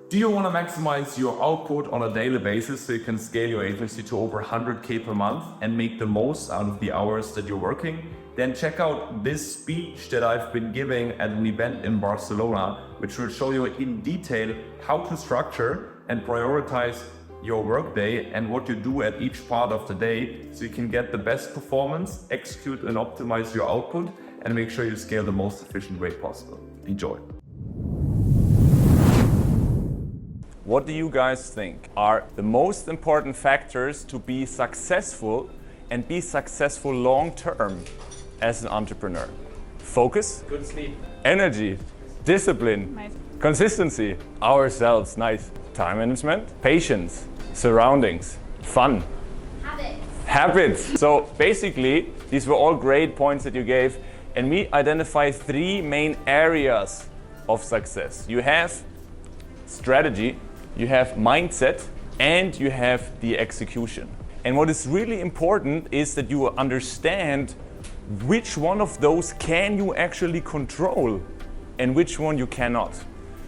Do you want to maximize your output on a daily basis so you can scale your agency to over 100K per month and make the most out of the hours that you're working? Then check out this speech that I've been giving at an event in Barcelona, which will show you in detail how to structure and prioritize your workday and what you do at each part of the day so you can get the best performance, execute and optimize your output, and make sure you scale the most efficient way possible. Enjoy. What do you guys think are the most important factors to be successful and be successful long-term as an entrepreneur? Focus, Good sleep. energy, discipline, Nice. consistency, ourselves, nice, time management, patience, surroundings, fun, habits. So basically, these were all great points that you gave, and we identify 3 main areas of success. You have strategy, you have mindset, and you have the execution. And what is really important is that you understand which one of those can you actually control and which one you cannot.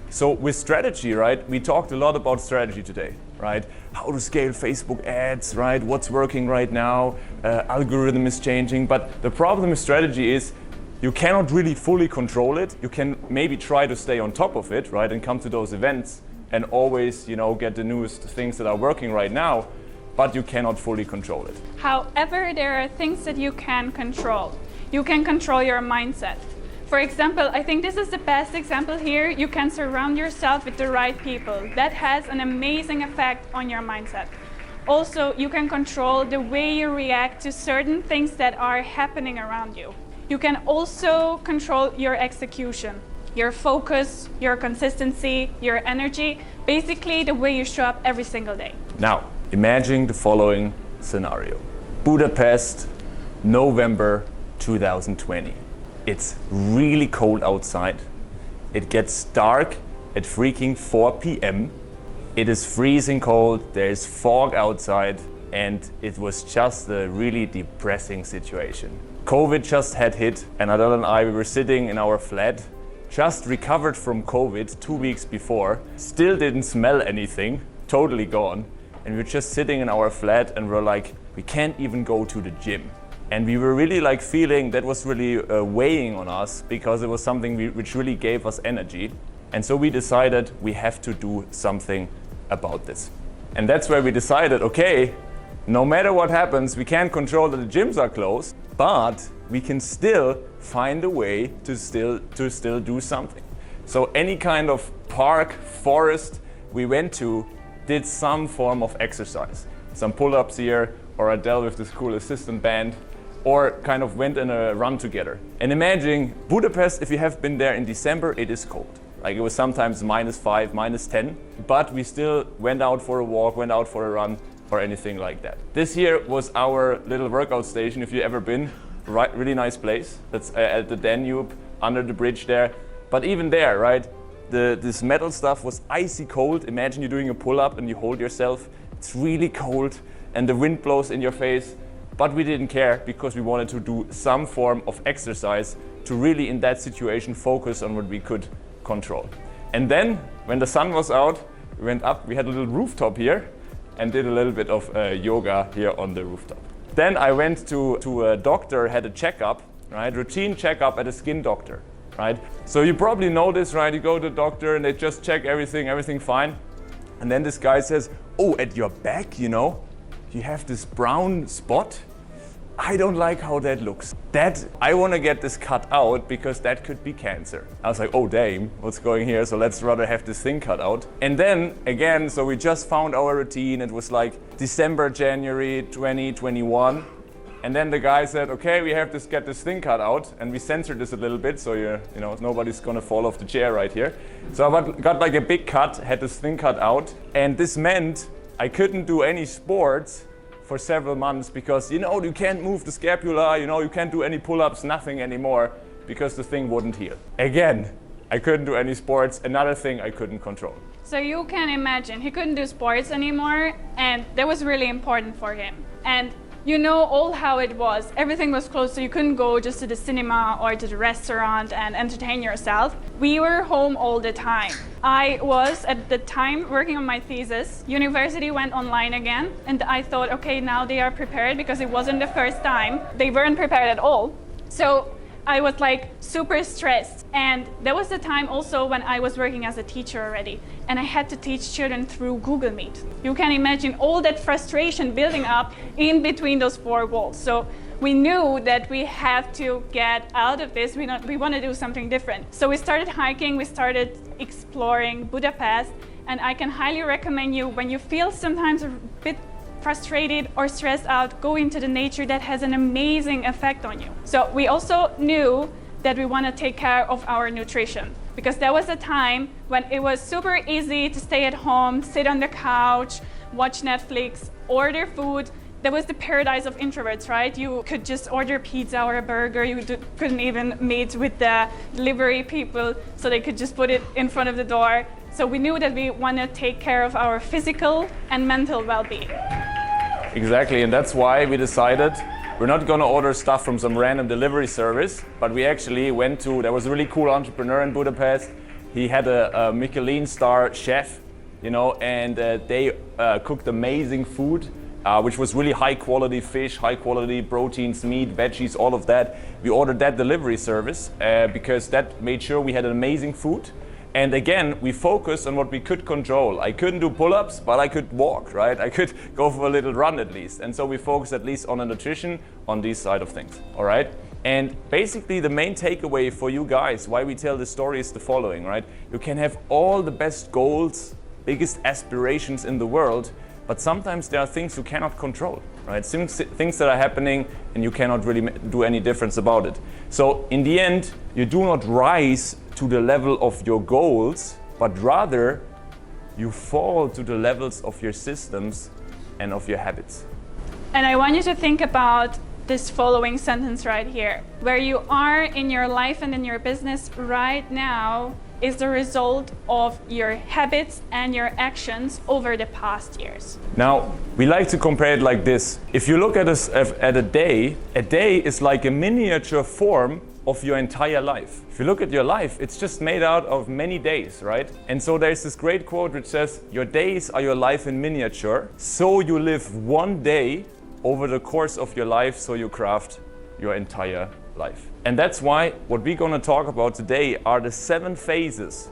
So with strategy, right, we talked a lot about strategy today, right? How to scale Facebook ads, right? What's working right now, algorithm is changing. But the problem with strategy is you cannot really fully control it. You can maybe try to stay on top of it, right, and come to those events and always, get the newest things that are working right now, but you cannot fully control it. However, there are things that you can control. You can control your mindset. For example, I think this is the best example here. You can surround yourself with the right people. That has an amazing effect on your mindset. Also, you can control the way you react to certain things that are happening around you. You can also control your execution, your focus, your consistency, your energy, basically the way you show up every single day. Now, imagine the following scenario. Budapest, November 2020. It's really cold outside. It gets dark at freaking 4 p.m. It is freezing cold, there's fog outside, and it was just a really depressing situation. COVID just had hit, and Adele and I, we were sitting in our flat, just recovered from COVID 2 weeks before, still didn't smell anything, totally gone, and we were just sitting in our flat and we're like, we can't even go to the gym. And we were really feeling that was really weighing on us because it was something which really gave us energy. And so we decided we have to do something about this. And that's where we decided, okay, no matter what happens, we can't control that the gyms are closed, but we can still find a way to still do something. So any kind of park, forest we went to did some form of exercise. Some pull-ups here, or Adele with this cool assistant band, or kind of went in a run together. And imagine Budapest, if you have been there in December, it is cold. It was sometimes -5, -10, but we still went out for a walk, went out for a run, or anything like that. This here was our little workout station, if you've ever been. Right, really nice place. That's at the Danube, under the bridge there. But even there, right, this metal stuff was icy cold. Imagine you're doing a pull-up and you hold yourself. It's really cold and the wind blows in your face. But we didn't care because we wanted to do some form of exercise to really, in that situation, focus on what we could control. And then, when the sun was out, we went up, we had a little rooftop here, and did a little bit of yoga here on the rooftop. Then I went to a doctor, had a checkup, right? Routine checkup at a skin doctor, right? So you probably know this, right? You go to the doctor and they just check everything fine. And then this guy says, oh, at your back, you have this brown spot. I don't like how that looks. I want to get this cut out because that could be cancer. I was like, oh damn, what's going here? So let's rather have this thing cut out. And then again, so we just found our routine. It was like December, January 2021. And then the guy said, okay, we have to get this thing cut out. And we censored this a little bit so nobody's gonna fall off the chair right here. So I got like a big cut, had this thing cut out. And this meant I couldn't do any sports for several months because, you can't move the scapula, you can't do any pull-ups, nothing anymore because the thing wouldn't heal. Again, I couldn't do any sports, another thing I couldn't control. So you can imagine, he couldn't do sports anymore and that was really important for him. And You know all how it was. Everything was closed, so you couldn't go just to the cinema or to the restaurant and entertain yourself. We were home all the time. I was at the time working on my thesis. University went online again, and I thought, okay, now they are prepared, because it wasn't the first time. They weren't prepared at all. So I was like super stressed. And there was the time also when I was working as a teacher already, and I had to teach children through Google Meet. You can imagine all that frustration building up in between those four walls. So we knew that we have to get out of this. We want to do something different. So we started hiking, we started exploring Budapest, and I can highly recommend you, when you feel sometimes a bit frustrated or stressed out, go into the nature. That has an amazing effect on you. So we also knew that we want to take care of our nutrition, because there was a time when it was super easy to stay at home, sit on the couch, watch Netflix, order food. That was the paradise of introverts, right? You could just order pizza or a burger. You couldn't even meet with the delivery people, so they could just put it in front of the door. So we knew that we want to take care of our physical and mental well-being. Exactly, and that's why we decided we're not going to order stuff from some random delivery service, but we actually went to, there was a really cool entrepreneur in Budapest. He had a Michelin star chef, you know, and they cooked amazing food, which was really high quality fish, high quality proteins, meat, veggies, all of that. We ordered that delivery service because that made sure we had an amazing food. And again, we focused on what we could control. I couldn't do pull-ups, but I could walk, right? I could go for a little run at least. And so we focused at least on the nutrition, on these side of things, all right? And basically the main takeaway for you guys, why we tell this story, is the following, right? You can have all the best goals, biggest aspirations in the world, but sometimes there are things you cannot control, right? Things that are happening and you cannot really do any difference about it. So in the end, you do not rise to the level of your goals, but rather you fall to the levels of your systems and of your habits. And I want you to think about this following sentence right here. Where you are in your life and in your business right now is the result of your habits and your actions over the past years. Now, we like to compare it like this. If you look at a day is like a miniature form of your entire life. If you look at your life, it's just made out of many days, right? And so there's this great quote which says, your days are your life in miniature, so you live one day over the course of your life, so you craft your entire life. And that's why what we're going to talk about today are the 7 phases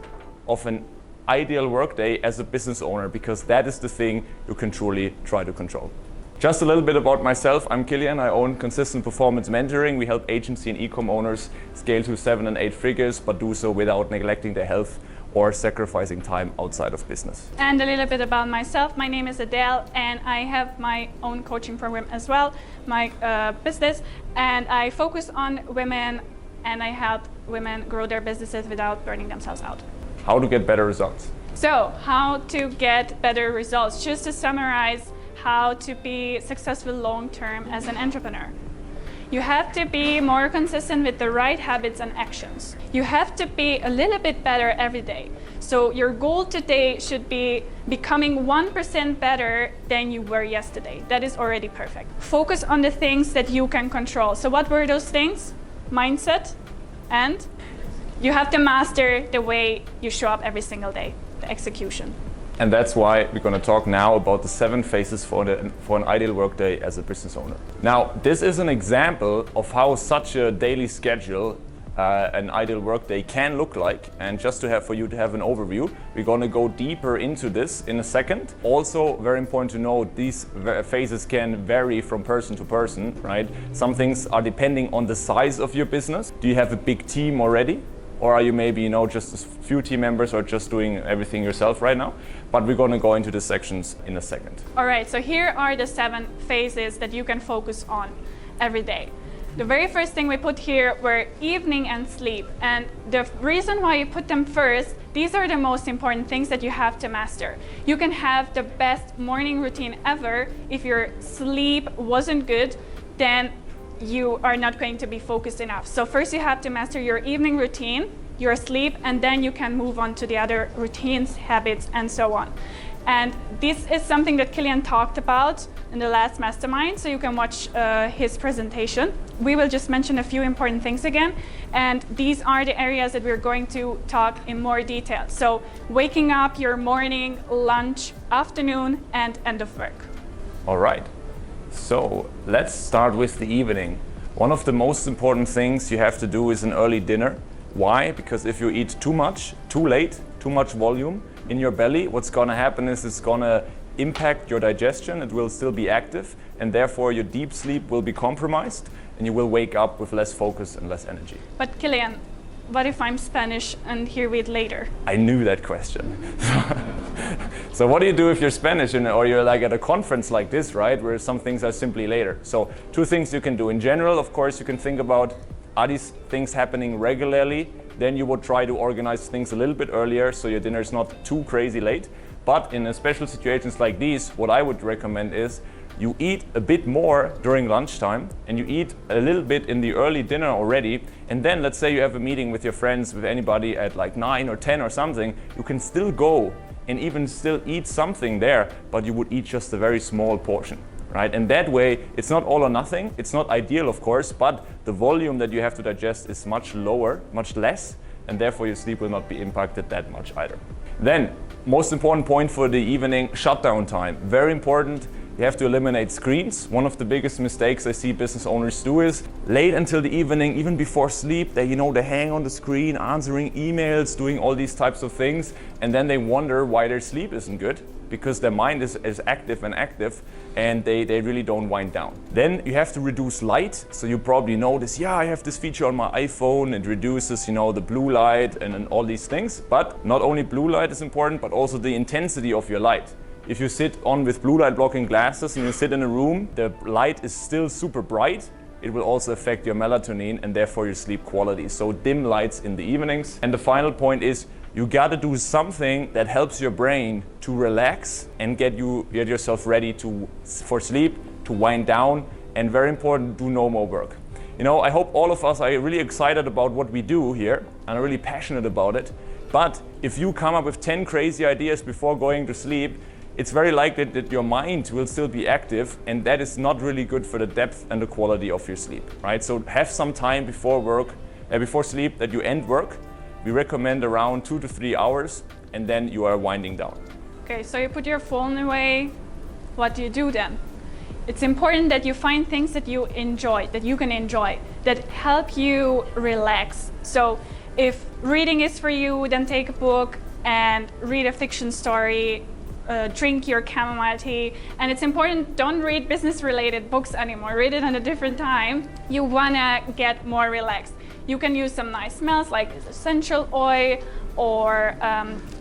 of an ideal workday as a business owner, because that is the thing you can truly try to control. Just a little bit about myself. I'm Kilian. I own Consistent Performance Mentoring. We help agency and e-com owners scale to 7 and 8 figures, but do so without neglecting their health or sacrificing time outside of business. And a little bit about myself. My name is Adele, and I have my own coaching program as well, my business, and I focus on women, and I help women grow their businesses without burning themselves out. How to get better results. So, how to get better results? Just to summarize, how to be successful long-term as an entrepreneur. You have to be more consistent with the right habits and actions. You have to be a little bit better every day. So your goal today should be becoming 1% better than you were yesterday. That is already perfect. Focus on the things that you can control. So what were those things? Mindset, and you have to master the way you show up every single day, the execution. And that's why we're going to talk now about the 7 phases for an ideal workday as a business owner. Now, this is an example of how such a daily schedule, an ideal workday can look like. And just for you to have an overview, we're going to go deeper into this in a second. Also, very important to note, these phases can vary from person to person, right? Some things are depending on the size of your business. Do you have a big team already? Or are you maybe, just a few team members or just doing everything yourself right now? But we're going to go into the sections in a second. All right, so here are the 7 phases that you can focus on every day. The very first thing we put here were evening and sleep. And the reason why you put them first, these are the most important things that you have to master. You can have the best morning routine ever. If your sleep wasn't good, then you are not going to be focused enough. So first you have to master your evening routine, your sleep, and then you can move on to the other routines, habits, and so on. And this is something that Kilian talked about in the last mastermind, so you can watch his presentation. We will just mention a few important things again, and these are the areas that we're going to talk in more detail. So waking up, your morning, lunch, afternoon, and end of work. All right, so let's start with the evening. One of the most important things you have to do is an early dinner. Why? Because if you eat too much, too late, too much volume in your belly, what's gonna happen is it's gonna impact your digestion. It will still be active, and therefore your deep sleep will be compromised, and you will wake up with less focus and less energy. But Kilian, what if I'm Spanish and hear it later? I knew that question. So what do you do if you're Spanish or you're like at a conference like this, right, where some things are simply later? So two things you can do. In general, of course, you can think about, are these things happening regularly? Then you would try to organize things a little bit earlier so your dinner is not too crazy late. But in special situations like these, what I would recommend is you eat a bit more during lunchtime and you eat a little bit in the early dinner already. And then let's say you have a meeting with your friends, with anybody at like 9 or 10 or something, you can still go and even still eat something there, but you would eat just a very small portion. Right? And that way, it's not all or nothing. It's not ideal, of course, but the volume that you have to digest is much lower, much less, and therefore your sleep will not be impacted that much either. Then, most important point for the evening, shutdown time. Very important. You have to eliminate screens. One of the biggest mistakes I see business owners do is late until the evening, even before sleep, they hang on the screen, answering emails, doing all these types of things, and then they wonder why their sleep isn't good, because their mind is active and they really don't wind down. Then you have to reduce light. So you probably notice, I have this feature on my iPhone. It reduces, the blue light and all these things. But not only blue light is important, but also the intensity of your light. If you sit on with blue light blocking glasses and you sit in a room, the light is still super bright. It will also affect your melatonin and therefore your sleep quality. So dim lights in the evenings. And the final point is, you gotta do something that helps your brain to relax and get yourself ready for sleep, to wind down, and very important, do no more work. I hope all of us are really excited about what we do here and are really passionate about it. But if you come up with 10 crazy ideas before going to sleep, it's very likely that your mind will still be active, and that is not really good for the depth and the quality of your sleep, right? So have some time before sleep that you end work. We recommend around 2 to 3 hours, and then you are winding down. Okay, so you put your phone away. What do you do then? It's important that you find things that you enjoy, that you can enjoy, that help you relax. So if reading is for you, then take a book and read a fiction story, drink your chamomile tea. And it's important, don't read business-related books anymore. Read it at a different time. You wanna get more relaxed. You can use some nice smells like essential oil, or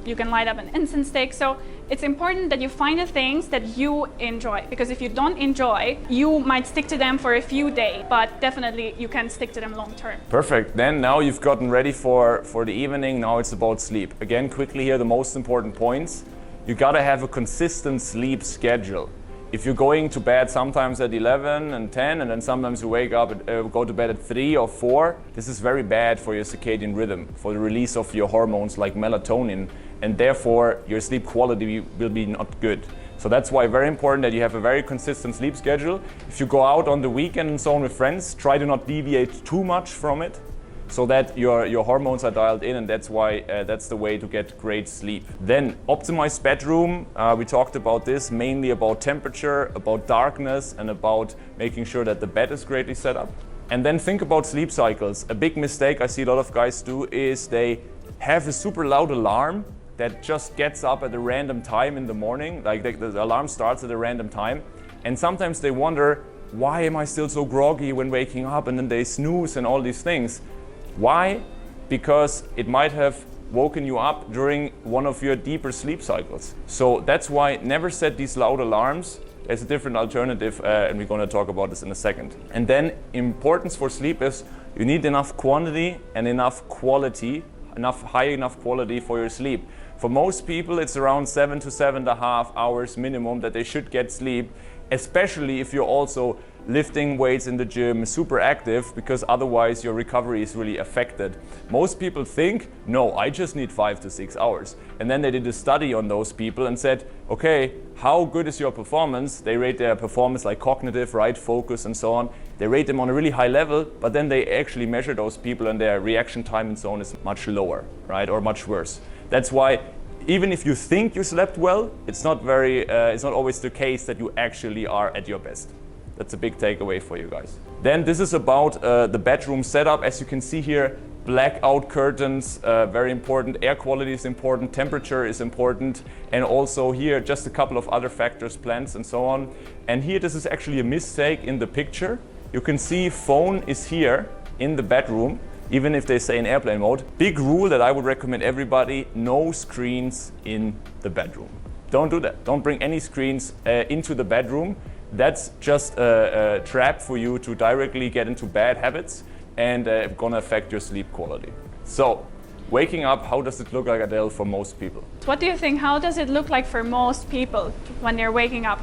you can light up an incense stick. So it's important that you find the things that you enjoy, because if you don't enjoy, you might stick to them for a few days, but definitely you can stick to them long term. Perfect. Then now you've gotten ready for the evening. Now it's about sleep. Again, quickly here, the most important points. You gotta have a consistent sleep schedule. If you're going to bed sometimes at 11 and 10, and then sometimes you wake up, go to bed at 3 or 4, this is very bad for your circadian rhythm, for the release of your hormones like melatonin, and therefore your sleep quality will be not good. So that's why very important that you have a very consistent sleep schedule. If you go out on the weekend and so on with friends, try to not deviate too much from it, so that your hormones are dialed in, and that's why that's the way to get great sleep. Then optimize bedroom. We talked about this, mainly about temperature, about darkness, and about making sure that the bed is greatly set up. And then think about sleep cycles. A big mistake I see a lot of guys do is they have a super loud alarm that just gets up at a random time in the morning, like the alarm starts at a random time, and sometimes they wonder, why am I still so groggy when waking up, and then they snooze and all these things. Why? Because it might have woken you up during one of your deeper sleep cycles. So that's why never set these loud alarms. There's a different alternative, and we're going to talk about this in a second. And then importance for sleep is you need enough quantity and enough quality, high enough quality for your sleep. For most people, it's around 7 to 7.5 hours minimum that they should get sleep, especially if you're also lifting weights in the gym, super active, because otherwise your recovery is really affected. Most people think, no, I just need 5 to 6 hours. And then they did a study on those people and said, okay, how good is your performance? They rate their performance like cognitive, right, focus and so on. They rate them on a really high level, but then they actually measure those people and their reaction time and so on is much lower, right, or much worse. That's why even if you think you slept well, it's not always the case that you actually are at your best. That's a big takeaway for you guys. Then this is about the bedroom setup. As you can see here, blackout curtains, very important. Air quality is important, temperature is important, and also here just a couple of other factors, plants and so on. And here this is actually a mistake in the picture. You can see phone is here in the bedroom, even if they say in airplane mode. Big rule that I would recommend everybody, no screens in the bedroom. Don't do that. Don't bring any screens into the bedroom. That's just a trap for you to directly get into bad habits and gonna affect your sleep quality. So, waking up, how does it look like, Adele, for most people? What do you think? How does it look like for most people when they're waking up?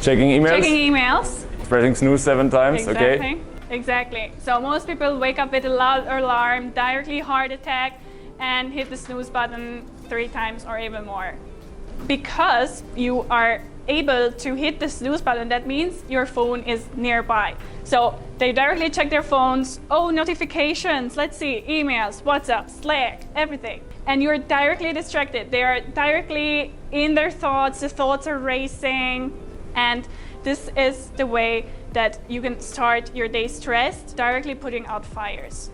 Checking emails? Checking emails. Pressing snooze 7 times, Exactly. okay? Exactly. So most people wake up with a loud alarm, directly heart attack, and hit the snooze button 3 times or even more. Because you are able to hit the snooze button, that means your phone is nearby. So they directly check their phones, oh, notifications, let's see, emails, WhatsApp, Slack, everything. And you're directly distracted. They are directly in their thoughts, the thoughts are racing. And this is the way that you can start your day stressed, directly putting out fires.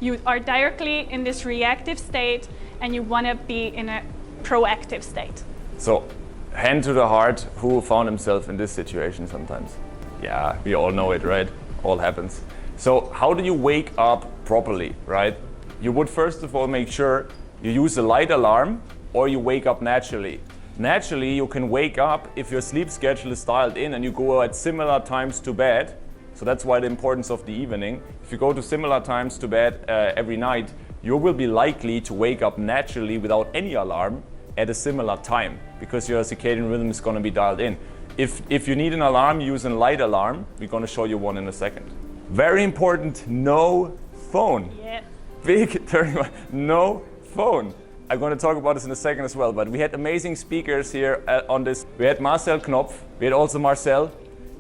You are directly in this reactive state and you want to be in a proactive state. So, hand to the heart, who found himself in this situation sometimes? Yeah, we all know it, right? All happens. So how do you wake up properly, right? You would first of all make sure you use a light alarm or you wake up naturally. Naturally, you can wake up if your sleep schedule is dialed in and you go at similar times to bed. So that's why the importance of the evening. If you go to similar times to bed every night, you will be likely to wake up naturally without any alarm at a similar time, because your circadian rhythm is going to be dialed in. If you need an alarm, use a light alarm. We're going to show you one in a second. Very important, no phone. Yeah. Big turning point, no phone. I'm going to talk about this in a second as well, but we had amazing speakers here on this. We had Marcel Knopf, we had also Marcel,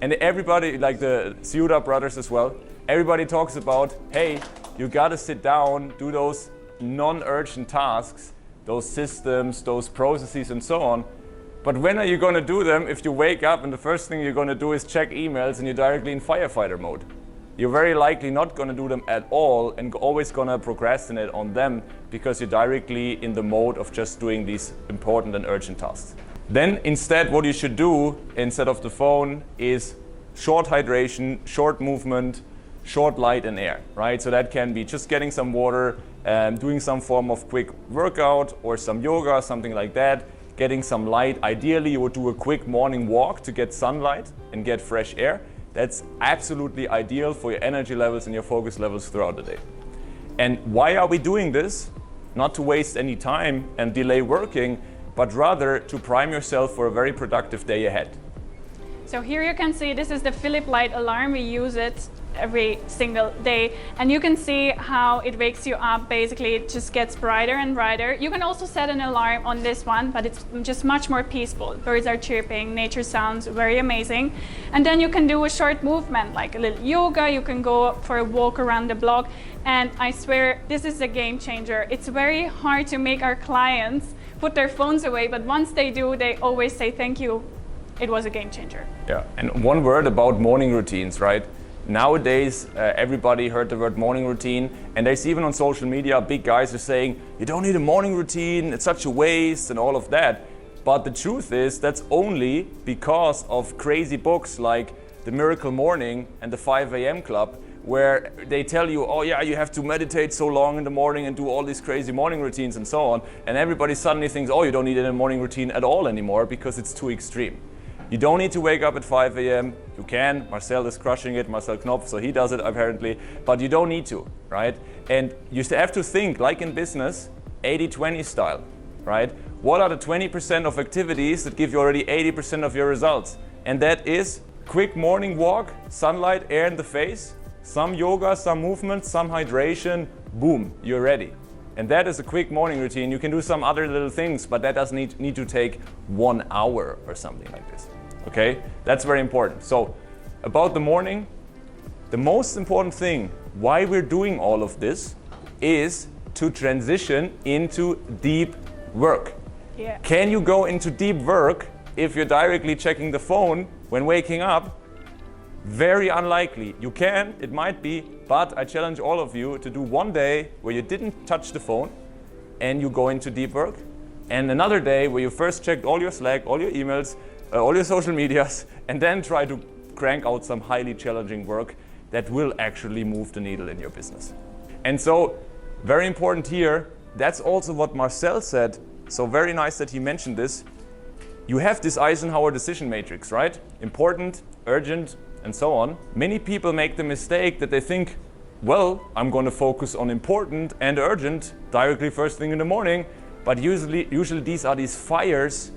and everybody, like the Ciuda brothers as well, everybody talks about, hey, you got to sit down, do those non-urgent tasks, those systems, those processes and so on. But when are you going to do them if you wake up and the first thing you're going to do is check emails and you're directly in firefighter mode? You're very likely not going to do them at all and always going to procrastinate on them because you're directly in the mode of just doing these important and urgent tasks. Then instead what you should do instead of the phone is short hydration, short movement, short light and air, right? So that can be just getting some water, doing some form of quick workout or some yoga, something like that, getting some light. Ideally, you would do a quick morning walk to get sunlight and get fresh air. That's absolutely ideal for your energy levels and your focus levels throughout the day. And why are we doing this? Not to waste any time and delay working, but rather to prime yourself for a very productive day ahead. So here you can see this is the Philip light alarm. We use it every single day, and you can see how it wakes you up. Basically, it just gets brighter and brighter. You can also set an alarm on this one, but it's just much more peaceful. Birds are chirping, nature sounds very amazing. And then you can do a short movement like a little yoga. You can go for a walk around the block, and I swear this is a game changer. It's very hard to make our clients put their phones away, but once they do, they always say thank you. It was a game changer. Yeah, and one word about morning routines, right? Nowadays, everybody heard the word morning routine, and there's even on social media, big guys are saying, you don't need a morning routine, it's such a waste and all of that. But the truth is, that's only because of crazy books like The Miracle Morning and the 5 a.m. Club, where they tell you, oh yeah, you have to meditate so long in the morning and do all these crazy morning routines and so on. And everybody suddenly thinks, oh, you don't need a morning routine at all anymore because it's too extreme. You don't need to wake up at 5 a.m. You can. Marcel is crushing it, Marcel Knopf, so he does it apparently. But you don't need to, right? And you have to think, like in business, 80-20 style, right? What are the 20% of activities that give you already 80% of your results? And that is quick morning walk, sunlight, air in the face, some yoga, some movement, some hydration, boom, you're ready. And that is a quick morning routine. You can do some other little things, but that doesn't need to take 1 hour or something like this. Okay, that's very important. So about the morning, the most important thing why we're doing all of this is to transition into deep work. Yeah. Can you go into deep work if you're directly checking the phone when waking up? Very unlikely. You can, it might be, but I challenge all of you to do one day where you didn't touch the phone and you go into deep work, and another day where you first checked all your Slack, all your emails, all your social medias, and then try to crank out some highly challenging work that will actually move the needle in your business. And so, very important here, that's also what Marcel said, so very nice that he mentioned this. You have this Eisenhower decision matrix, right? Important, urgent, and so on. Many people make the mistake that they think, well, I'm going to focus on important and urgent directly first thing in the morning, but usually these are these fires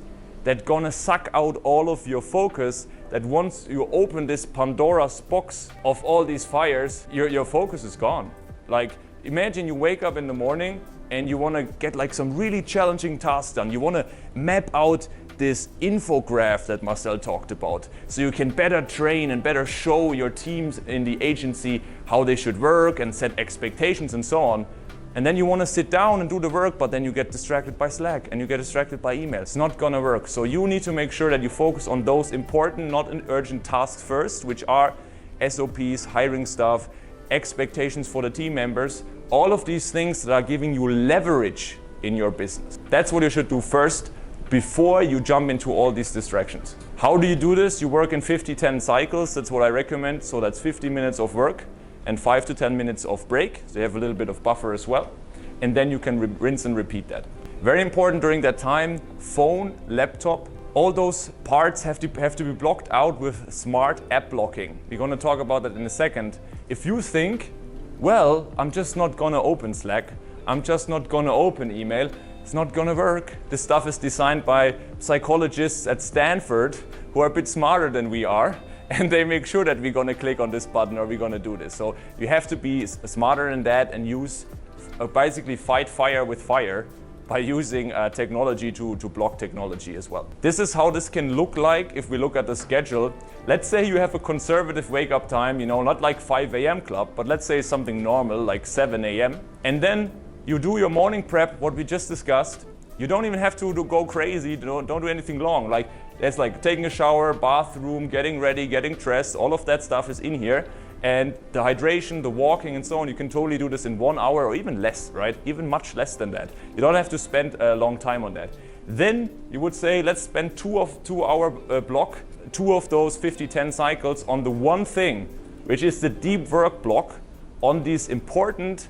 that gonna suck out all of your focus, that once you open this Pandora's box of all these fires, your focus is gone. Like, imagine you wake up in the morning and you wanna get like some really challenging tasks done. You wanna map out this infograph that Marcel talked about, so you can better train and better show your teams in the agency how they should work and set expectations and so on. And then you want to sit down and do the work, but then you get distracted by Slack and you get distracted by email. It's not gonna work. So you need to make sure that you focus on those important, not urgent tasks first, which are SOPs, hiring stuff, expectations for the team members, all of these things that are giving you leverage in your business. That's what you should do first before you jump into all these distractions. How do you do this? You work in 50-10 cycles. That's what I recommend. So that's 50 minutes of work and 5 to 10 minutes of break. So you have a little bit of buffer as well. And then you can rinse and repeat that. Very important during that time, phone, laptop, all those parts have to be blocked out with smart app blocking. We're gonna talk about that in a second. If you think, well, I'm just not gonna open Slack, I'm just not gonna open email, it's not gonna work. This stuff is designed by psychologists at Stanford who are a bit smarter than we are, and they make sure that we're gonna click on this button or we're gonna do this. So you have to be smarter than that and use, basically fight fire with fire by using technology to block technology as well. This is how this can look like if we look at the schedule. Let's say you have a conservative wake up time, you know, not like 5 a.m. club, but let's say something normal like 7 a.m. And then you do your morning prep, what we just discussed. You don't even have to go crazy, don't do anything long. Like, there's like taking a shower, bathroom, getting ready, getting dressed, all of that stuff is in here. And the hydration, the walking and so on, you can totally do this in 1 hour or even less, right? Even much less than that. You don't have to spend a long time on that. Then you would say, let's spend 2 hour block, 2 of those 50-10 cycles on the one thing, which is the deep work block on these important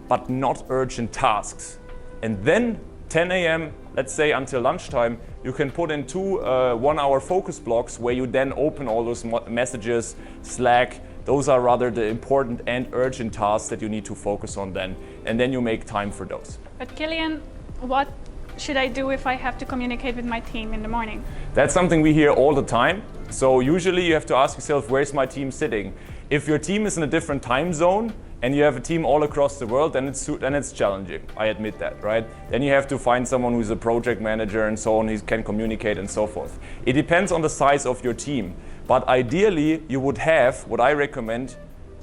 but not urgent tasks. And then 10 a.m., let's say until lunchtime, you can put in 2 1 hour focus blocks where you then open all those messages, Slack. Those are rather the important and urgent tasks that you need to focus on then. And then you make time for those. But Kilian, what should I do if I have to communicate with my team in the morning? That's something we hear all the time. So usually you have to ask yourself, where's my team sitting? If your team is in a different time zone and you have a team all across the world, then it's challenging. I admit that, right? Then you have to find someone who's a project manager and so on, who can communicate and so forth. It depends on the size of your team. But ideally, you would have, what I recommend,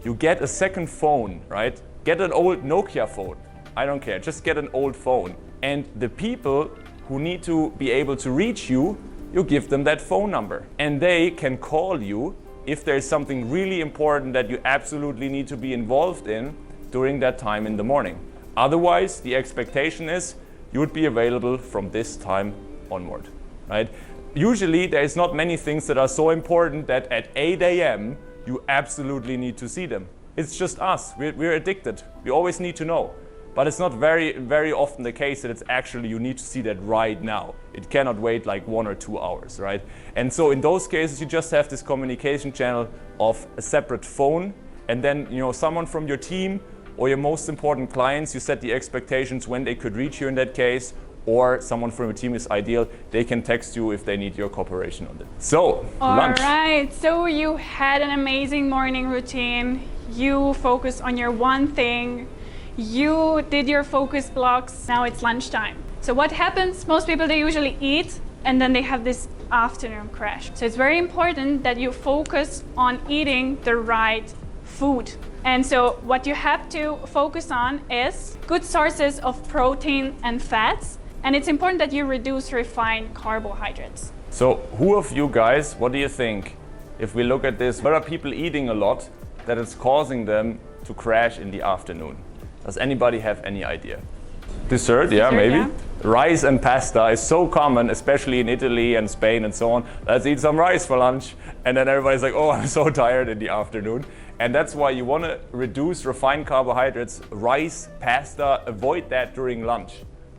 you get a second phone, right? Get an old Nokia phone. I don't care, just get an old phone. And the people who need to be able to reach you, you give them that phone number. And they can call you if there's something really important that you absolutely need to be involved in during that time in the morning. Otherwise, the expectation is you would be available from this time onward, right? Usually, there's not many things that are so important that at 8 a.m. you absolutely need to see them. It's just us. We're addicted. We always need to know. But it's not very, very often the case that it's actually you need to see that right now. It cannot wait like 1 or 2 hours, right? And so in those cases, you just have this communication channel of a separate phone, and then someone from your team or your most important clients, you set the expectations when they could reach you in that case, or someone from your team is ideal. They can text you if they need your cooperation on it. So, lunch. All right, so you had an amazing morning routine. You focused on your one thing. You did your focus blocks. Now it's lunchtime. So what happens? Most people, they usually eat and then they have this afternoon crash. So it's very important that you focus on eating the right food. And so what you have to focus on is good sources of protein and fats. And it's important that you reduce refined carbohydrates. So who of you guys, what do you think? If we look at this, where are people eating a lot that it's causing them to crash in the afternoon? Does anybody have any idea? Dessert, yeah, maybe. Yeah. Rice and pasta is so common, especially in Italy and Spain and so on. Let's eat some rice for lunch. And then everybody's like, oh, I'm so tired in the afternoon. And that's why you want to reduce refined carbohydrates, rice, pasta, avoid that during lunch,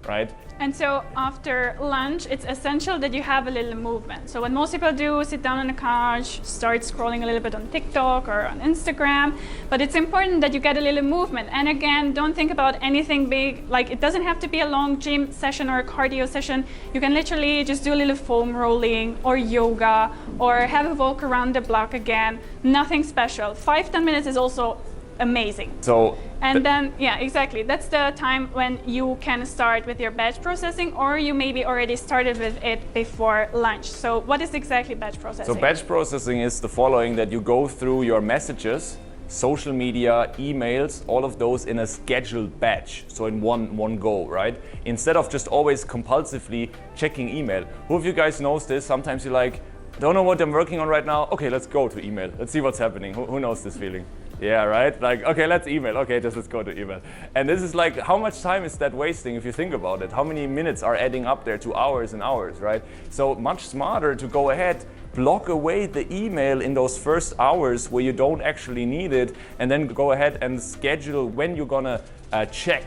right? And so after lunch, it's essential that you have a little movement. So what most people do is sit down on the couch, start scrolling a little bit on TikTok or on Instagram, but it's important that you get a little movement. And again, don't think about anything big, like it doesn't have to be a long gym session or a cardio session. You can literally just do a little foam rolling or yoga or have a walk around the block again. Nothing special. 5-10 minutes is also amazing. So and then, yeah, exactly. That's the time when you can start with your batch processing, or you maybe already started with it before lunch. So what is exactly batch processing? So batch processing is the following, that you go through your messages, social media, emails, all of those in a scheduled batch. So in one go, right? Instead of just always compulsively checking email. Who of you guys knows this? Sometimes you're like, don't know what I'm working on right now. Okay, let's go to email. Let's see what's happening. Who knows this feeling? Yeah, right? Like, okay, let's email. Okay, just let's go to email. And this is like, how much time is that wasting if you think about it? How many minutes are adding up there to hours and hours, right? So much smarter to go ahead, block away the email in those first hours where you don't actually need it, and then go ahead and schedule when you're gonna check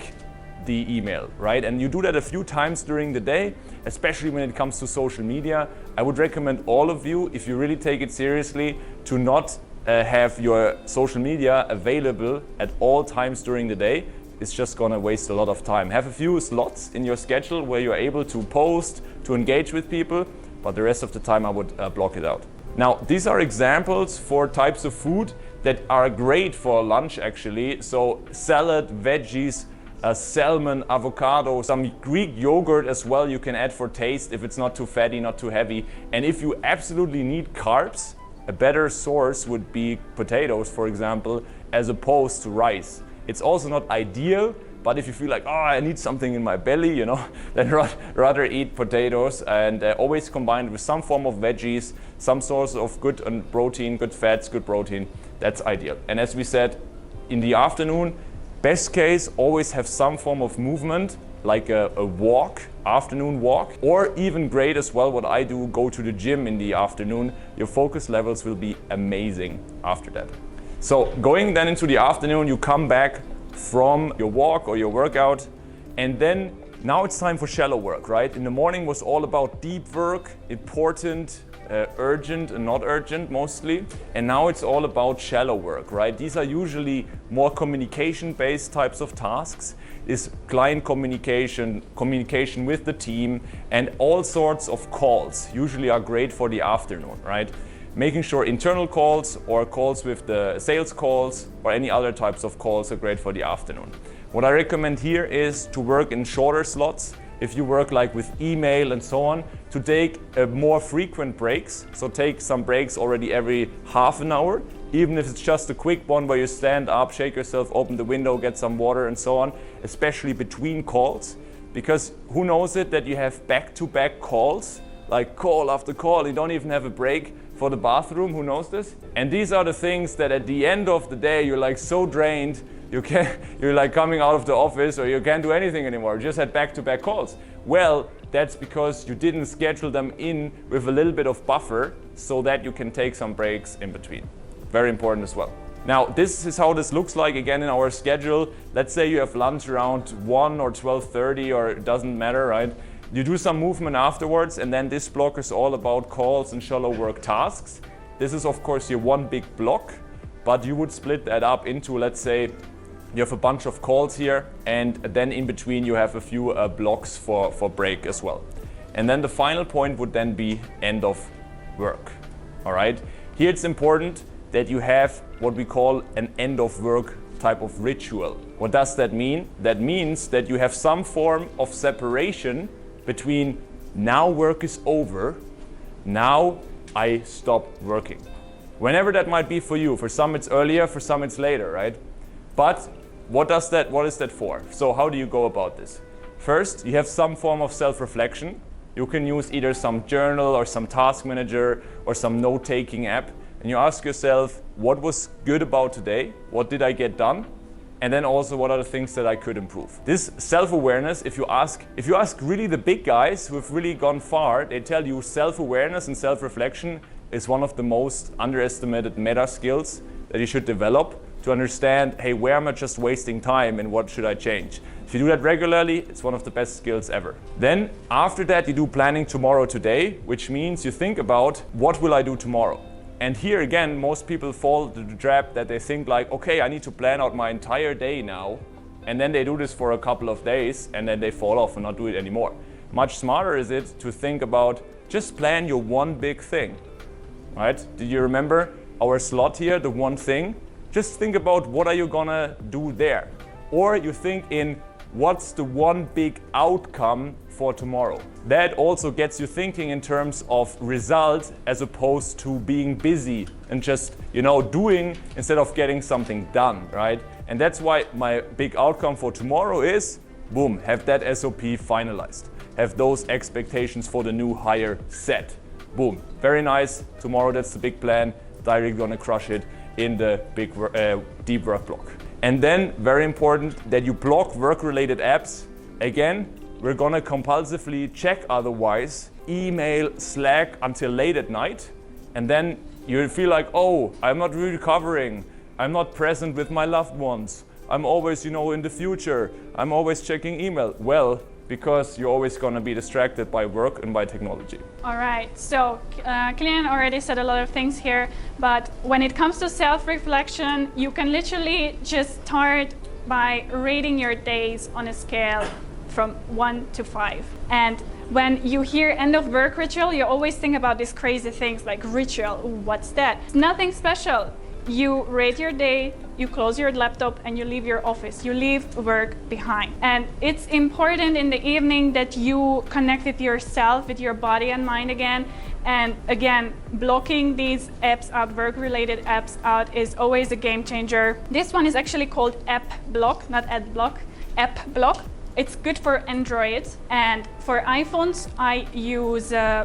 the email, right? And you do that a few times during the day, especially when it comes to social media. I would recommend all of you, if you really take it seriously, to not have your social media available at all times during the day. It's just gonna waste a lot of time. Have a few slots in your schedule where you're able to post, to engage with people, but the rest of the time I would block it out. Now, these are examples for types of food that are great for lunch actually. So salad, veggies, salmon, avocado, some Greek yogurt as well you can add for taste if it's not too fatty, not too heavy. And if you absolutely need carbs, a better source would be potatoes, for example, as opposed to rice. It's also not ideal, but if you feel like, oh, I need something in my belly, you know, then rather eat potatoes, and always combined with some form of veggies, some source of good protein, good fats, good protein. That's ideal. And as we said, in the afternoon, best case, always have some form of movement, like a walk, afternoon walk, or even great as well, what I do, go to the gym in the afternoon. Your focus levels will be amazing after that. So going then into the afternoon, you come back from your walk or your workout, and then now it's time for shallow work, right? In the morning was all about deep work, important, urgent and not urgent mostly, and now it's all about shallow work, right? These are usually more communication-based types of tasks. Is client communication, communication with the team, and all sorts of calls usually are great for the afternoon, right? Making sure internal calls or calls with the sales calls or any other types of calls are great for the afternoon. What I recommend here is to work in shorter slots. If you work like with email and so on, to take more frequent breaks. So take some breaks already every half an hour, even if it's just a quick one where you stand up, shake yourself, open the window, get some water and so on, especially between calls. Because who knows it that you have back-to-back calls, like call after call, you don't even have a break for the bathroom, who knows this? And these are the things that at the end of the day, you're like so drained, you're like coming out of the office or you can't do anything anymore. You just had back-to-back calls. Well, that's because you didn't schedule them in with a little bit of buffer so that you can take some breaks in between. Very important as well. Now, this is how this looks like again in our schedule. Let's say you have lunch around 1 or 12:30, or it doesn't matter, right? You do some movement afterwards, and then this block is all about calls and shallow work tasks. This is of course your one big block, but you would split that up into, let's say, You have a bunch of calls here, and then in between you have a few blocks for break as well. And then the final point would then be end of work. All right. Here it's important that you have what we call an end of work type of ritual. What does that mean? That means that you have some form of separation between now work is over, now I stop working. Whenever that might be for you. For some it's earlier, for some it's later, right? But what is that for? So how do you go about this? First, you have some form of self-reflection. You can use either some journal or some task manager or some note-taking app, and you ask yourself, what was good about today? What did I get done? And then also, what are the things that I could improve? This self-awareness, if you ask really the big guys who have really gone far, they tell you self-awareness and self-reflection is one of the most underestimated meta skills that you should develop to understand, hey, where am I just wasting time and what should I change? If you do that regularly, it's one of the best skills ever. Then after that, you do planning tomorrow today, which means you think about what will I do tomorrow? And here again, most people fall to the trap that they think like, okay, I need to plan out my entire day now. And then they do this for a couple of days and then they fall off and not do it anymore. Much smarter is it to think about just plan your one big thing, right? Do you remember our slot here, the one thing? Just think about what are you gonna do there? Or you think in what's the one big outcome for tomorrow? That also gets you thinking in terms of result as opposed to being busy and just, doing instead of getting something done, right? And that's why my big outcome for tomorrow is, boom, have that SOP finalized. Have those expectations for the new hire set. Boom, very nice. Tomorrow that's the big plan. Directly gonna crush it in the big deep work block. And then, very important, that you block work-related apps. Again, we're gonna compulsively check otherwise, email, Slack until late at night. And then you feel like, oh, I'm not really recovering. I'm not present with my loved ones. I'm always, in the future. I'm always checking email. Well, because you're always gonna be distracted by work and by technology. All right, so Kilian already said a lot of things here, but when it comes to self-reflection, you can literally just start by rating your days on a scale from 1 to 5. And when you hear end of work ritual, you always think about these crazy things like ritual. Ooh, what's that? It's nothing special. You rate your day, you close your laptop and you leave your office. You leave work behind. And it's important in the evening that you connect with yourself, with your body and mind again. And again, blocking these apps out, work-related apps out, is always a game changer. This one is actually called app block, not ad block, app block. It's good for Android, and for iPhones,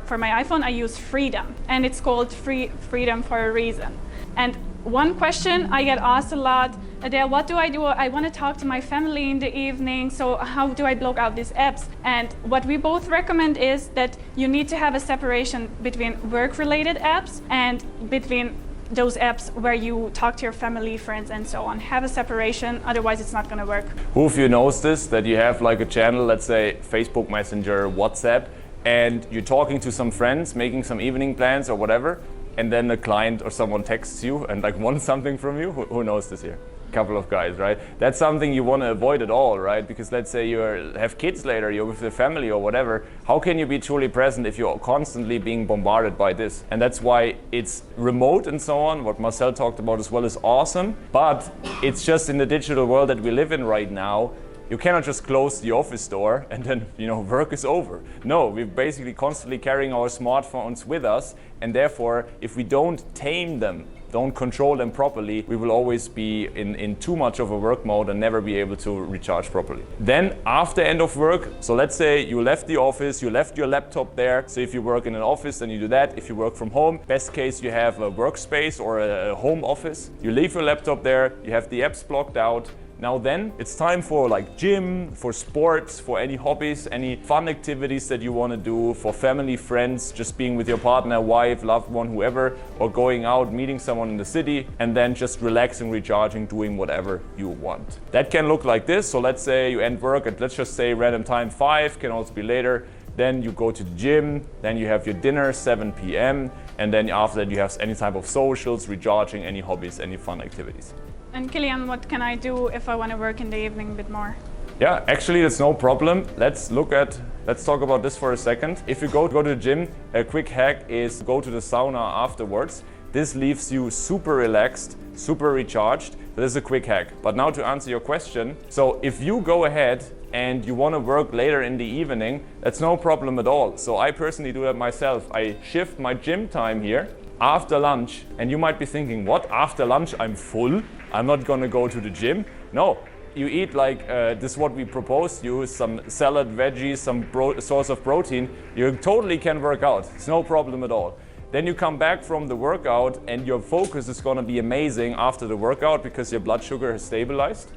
for my iPhone, I use Freedom, and it's called Freedom for a reason. And one question I get asked a lot, Adele, what do? I want to talk to my family in the evening, so how do I block out these apps? And what we both recommend is that you need to have a separation between work-related apps and between those apps where you talk to your family, friends, and so on. Have a separation, otherwise it's not going to work. Who of you knows this, that you have like a channel, let's say Facebook Messenger, WhatsApp, and you're talking to some friends, making some evening plans or whatever, and then a client or someone texts you and like wants something from you? Who knows this here? A couple of guys, right? That's something you want to avoid at all, right? Because let's say you have kids later, you're with your family or whatever. How can you be truly present if you're constantly being bombarded by this? And that's why it's remote and so on. What Marcel talked about as well is awesome, but it's just in the digital world that we live in right now. You cannot just close the office door and then, work is over. No, we're basically constantly carrying our smartphones with us, and therefore, if we don't tame them, don't control them properly, we will always be in too much of a work mode and never be able to recharge properly. Then after end of work, so let's say you left the office, you left your laptop there. So if you work in an office, then you do that. If you work from home, best case you have a workspace or a home office. You leave your laptop there, you have the apps blocked out. Now then, it's time for like gym, for sports, for any hobbies, any fun activities that you want to do, for family, friends, just being with your partner, wife, loved one, whoever, or going out, meeting someone in the city, and then just relaxing, recharging, doing whatever you want. That can look like this. So let's say you end work at, let's just say random time 5, can also be later. Then you go to the gym, then you have your dinner, 7 p.m. And then after that you have any type of socials, recharging, any hobbies, any fun activities. And Kilian, what can I do if I want to work in the evening a bit more? Yeah, actually that's no problem. Let's talk about this for a second. If you go to the gym, a quick hack is go to the sauna afterwards. This leaves you super relaxed, super recharged. That is a quick hack. But now to answer your question, so if you go ahead and you want to work later in the evening, that's no problem at all. So I personally do that myself. I shift my gym time here after lunch, and you might be thinking, what, after lunch I'm full? I'm not gonna go to the gym? No. You eat like this is what we propose. You use some salad, veggies, some source of protein. You totally can work out. It's no problem at all. Then you come back from the workout and your focus is going to be amazing after the workout because your blood sugar has stabilized.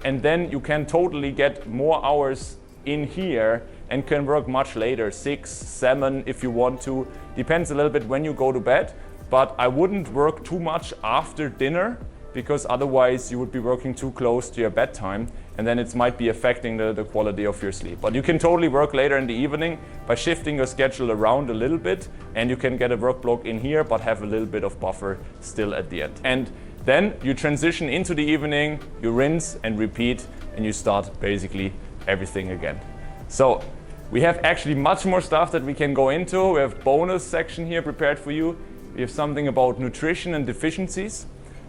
And then you can totally get more hours in here and can work much later, 6, 7 if you want to. Depends a little bit when you go to bed. But I wouldn't work too much after dinner, because otherwise you would be working too close to your bedtime and then it might be affecting the quality of your sleep. But you can totally work later in the evening by shifting your schedule around a little bit, and you can get a work block in here but have a little bit of buffer still at the end. And then you transition into the evening, you rinse and repeat, and you start basically everything again. So we have actually much more stuff that we can go into. We have bonus section here prepared for you. We have something about nutrition and deficiencies.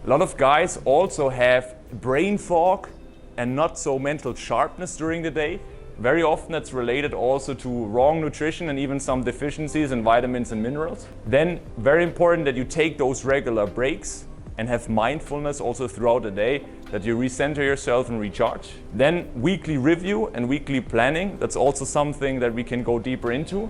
A lot of guys also have brain fog and not so mental sharpness during the day. Very often it's related also to wrong nutrition and even some deficiencies in vitamins and minerals. Then very important that you take those regular breaks and have mindfulness also throughout the day, that you recenter yourself and recharge. Then weekly review and weekly planning, that's also something that we can go deeper into.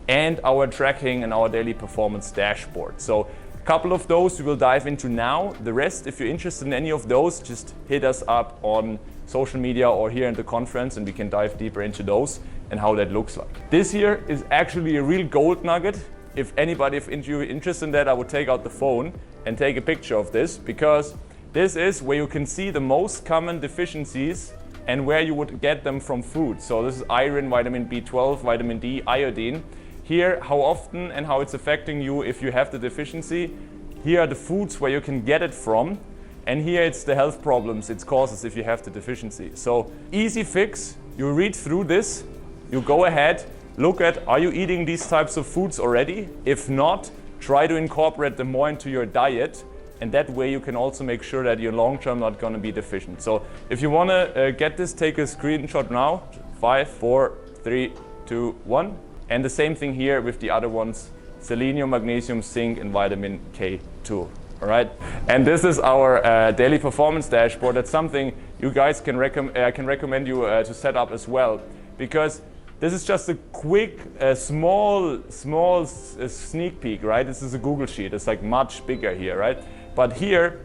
And our tracking and our daily performance dashboard. So couple of those we will dive into now. The rest, if you're interested in any of those, just hit us up on social media or here in the conference and we can dive deeper into those and how that looks like. This here is actually a real gold nugget. If anybody is interested in that, I would take out the phone and take a picture of this, because this is where you can see the most common deficiencies and where you would get them from food. So this is iron, vitamin B12, vitamin D, iodine. Here, how often and how it's affecting you if you have the deficiency. Here are the foods where you can get it from. And here it's the health problems it causes if you have the deficiency. So easy fix, you read through this, you go ahead, look at, are you eating these types of foods already? If not, try to incorporate them more into your diet. And that way you can also make sure that you're long term not gonna be deficient. So if you wanna get this, take a screenshot now. 5, 4, 3, 2, 1. And the same thing here with the other ones, selenium, magnesium, zinc, and vitamin K2. All right. And this is our daily performance dashboard. That's something you guys can I can recommend you to set up as well, because this is just a quick, small sneak peek, right? This is a Google sheet. It's like much bigger here, right? But here,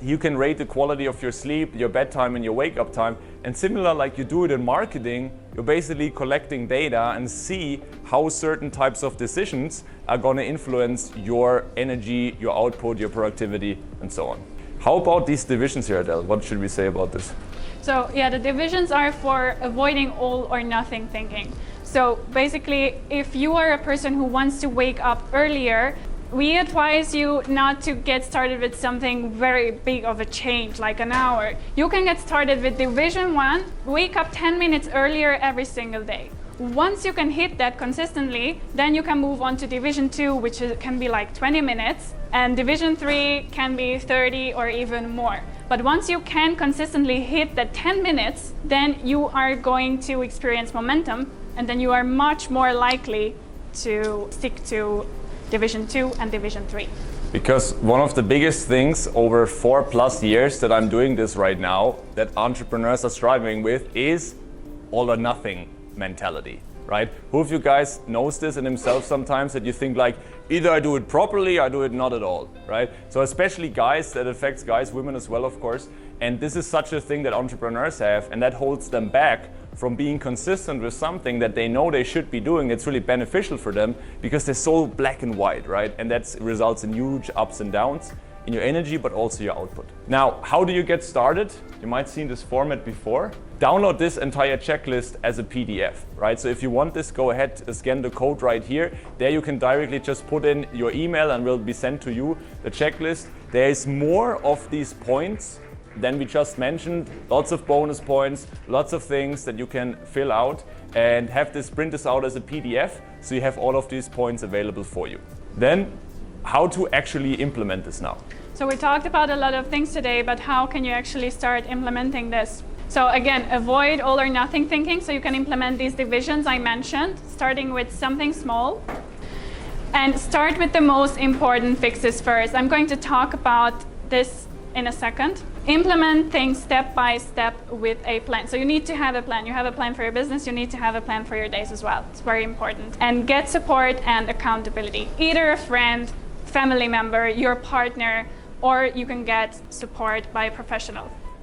you can rate the quality of your sleep, your bedtime, and your wake-up time. And similar like you do it in marketing, you're basically collecting data and see how certain types of decisions are going to influence your energy, your output, your productivity, and so on. How about these divisions here, Adele? What should we say about this? So yeah, the divisions are for avoiding all or nothing thinking. So basically, if you are a person who wants to wake up earlier, we advise you not to get started with something very big of a change, like an hour. You can get started with division 1, wake up 10 minutes earlier every single day. Once you can hit that consistently, then you can move on to division 2, which can be like 20 minutes, and division 3 can be 30 or even more. But once you can consistently hit that 10 minutes, then you are going to experience momentum, and then you are much more likely to stick to Division 2 and Division 3. Because one of the biggest things over 4+ years that I'm doing this right now that entrepreneurs are striving with is all or nothing mentality, right? Who of you guys knows this in himself sometimes, that you think like, either I do it properly, I do it not at all, right? So especially guys, that affects guys, women as well, of course. And this is such a thing that entrepreneurs have, and that holds them back from being consistent with something that they know they should be doing. It's really beneficial for them because they're so black and white, right? And that results in huge ups and downs in your energy, but also your output. Now, how do you get started? You might have seen this format before. Download this entire checklist as a PDF, right? So if you want this, go ahead, scan the code right here. There you can directly just put in your email and will be sent to you the checklist. There is more of these points then we just mentioned, lots of bonus points, lots of things that you can fill out and have print this out as a PDF, so you have all of these points available for you. Then, how to actually implement this now? So we talked about a lot of things today, but how can you actually start implementing this? So again, avoid all or nothing thinking, so you can implement these divisions I mentioned, starting with something small. And start with the most important fixes first. I'm going to talk about this in a second. Implement things step by step with a plan. So you need to have a plan. You have a plan for your business, you need to have a plan for your days as well. It's very important. And get support and accountability. Either a friend, family member, your partner, or you can get support by a professional.